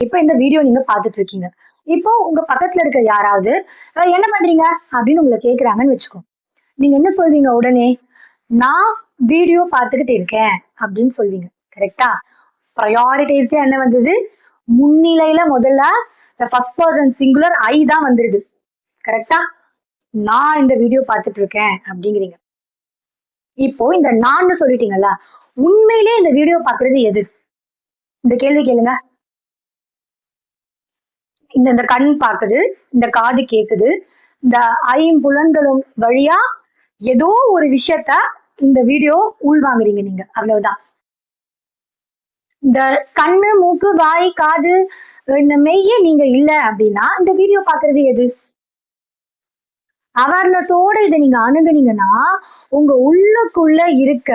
இப்ப இந்த வீடியோ நீங்க பாத்துட்டு இருக்கீங்க. இப்போ உங்க பக்கத்துல இருக்க யாராவது என்ன பண்றீங்க அப்படின்னு உங்களை கேக்குறாங்கன்னு வச்சுக்கோ. நீங்க என்ன சொல்வீங்க உடனே? நான் வீடியோ பார்த்துக்கிட்டு இருக்கேன் அப்படின்னு சொல்வீங்க. கரெக்டா? ப்ரையாரிட்டைஸ்டா என்ன வந்தது? முன்னிலையில முதல்ல ஃபர்ஸ்ட் பர்சன் சிங்குலர் ஐ தான் வந்துருது. கரெக்டா? நான் இந்த வீடியோ பார்த்துட்டு இருக்கேன் அப்படிங்கிறீங்க. இப்போ இந்த நான் சொல்லிட்டீங்கல்ல, உண்மையிலே இந்த வீடியோ பாக்குறது எது? இந்த கேள்வி கேளுங்க. இந்த கண் பாக்குது, இந்த காது கேக்குது, இந்த ஐம்புலன்களும் வழியா ஏதோ ஒரு விஷயத்த இந்த வீடியோ உள்வாங்குறீங்க நீங்க. அவ்வளவுதான். இந்த கண்ணு, மூக்கு, வாய், காது, இந்த மெய்ய நீங்க இல்ல அப்படின்னா இந்த வீடியோ பாக்குறது எது? அவேர்னஸோட இதை நீங்க அணுகுனீங்கன்னா உங்க உள்ளுக்குள்ள இருக்க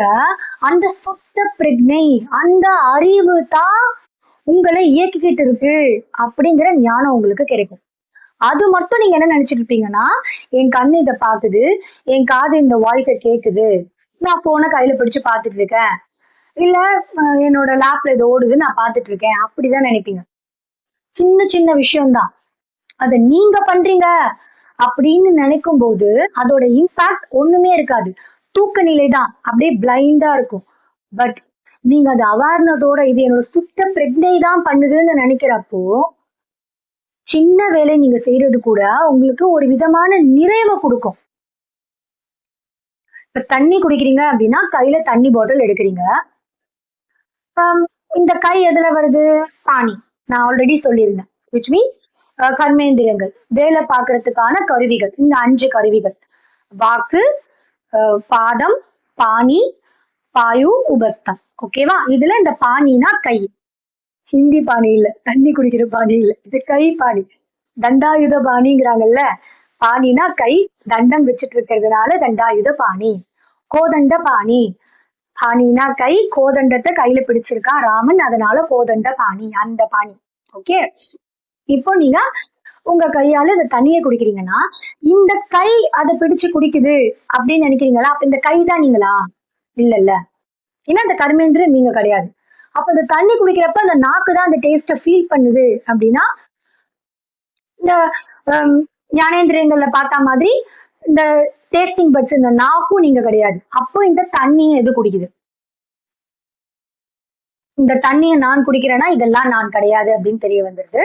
அந்த சுத்த பிரஜை, அந்த அறிவு தான் உங்களை இயக்கிக்கிட்டு இருக்கு அப்படிங்கிற ஞானம் உங்களுக்கு கிடைக்கும். அது மட்டும் நீங்க என்ன நினைச்சிட்டு இருப்பீங்கன்னா, என் கண்ணு இதை பாக்குது, என் காது இந்த வாய்ஸை கேக்குது, நான் போனை கையில பிடிச்சு பாத்துட்டு இருக்கேன், இல்ல என்னோட லேப்ல இது ஓடுது நான் பாத்துட்டு இருக்கேன், அப்படிதான் நினைப்பீங்க. சின்ன சின்ன விஷயம்தான். அதை நீங்க பண்றீங்க அப்படின்னு நினைக்கும் போது அதோட இம்பாக்ட் ஒண்ணுமே இருக்காது. தூக்க நிலை தான், அப்படியே பிளைண்டா இருக்கும். பட் நீங்க அது அவேர்னஸோட இது என்னோட சுத்த பிரஜை தான் பண்ணுதுன்னு நினைக்கிறப்போ சின்ன வேலை நீங்க செய்யறது கூட உங்களுக்கு ஒரு விதமான நிறைவை கொடுக்கும். இப்ப தண்ணி குடிக்கிறீங்க அப்படின்னா கையில தண்ணி பாட்டில் எடுக்கிறீங்க. இந்த கை எதுல வருது? பாணி. நான் ஆல்ரெடி சொல்லியிருந்தேன். விச் மீன்ஸ் கர்மேந்திரியங்கள், வேலை பார்க்கறதுக்கான கருவிகள். இந்த 5 கருவிகள்: வாக்கு, பாதம், பாணி, பாயு, உபஸ்தம். ஓகேவா? இதுல இந்த பாணினா கை. ஹிந்தி பாணி இல்ல, தண்ணி குடிக்கிற பாணி இல்ல, இது கை பாணி. தண்டாயுத பாணிங்கிறாங்கல்ல, பாணினா கை, தண்டம் வச்சுட்டு இருக்கிறதுனால தண்டாயுத பாணி. கோதண்ட பாணி, பாணினா கை, கோதண்டத்தை கையில பிடிச்சிருக்கான் ராமன், அதனால கோதண்ட பாணி, அந்த பாணி. ஓகே. இப்போ நீங்க உங்க கையால இந்த தண்ணியை குடிக்கிறீங்கன்னா இந்த கை அதை பிடிச்சு குடிக்குது அப்படின்னு நினைக்கிறீங்களா? அப்ப இந்த கை தான் நீங்களா? இல்ல இல்ல. ஏன்னா இந்த கர்மேந்திரன் நீங்க கிடையாது. அப்ப இந்த தண்ணி குடிக்கிறப்ப அந்த நாக்கு தான் அந்த டேஸ்ட ஃபீல் பண்ணுது அப்படின்னா இந்த ஞானேந்திரியங்கள்ல பார்த்தா மாதிரி இந்த டேஸ்டிங் பட்ஸ், இந்த நாக்கும் நீங்க கிடையாது. அப்போ இந்த தண்ணியை எது குடிக்குது? இந்த தண்ணியை நான் குடிக்கிறேன்னா இதெல்லாம் நான் கிடையாது அப்படின்னு தெரிய வந்துருது.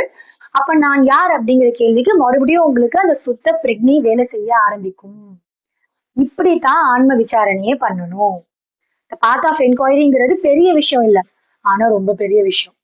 அப்ப நான் யார் அப்படிங்கிற கேள்விக்கு மறுபடியும் உங்களுக்கு அந்த சுத்த பிரக்னி வேலை செய்ய ஆரம்பிக்கும். இப்படித்தான் ஆன்ம விசாரணையே பண்ணணும். பாத் ஆஃப் என்கொயரிங்கிறது பெரிய விஷயம் இல்ல, ஆனா ரொம்ப பெரிய விஷயம்.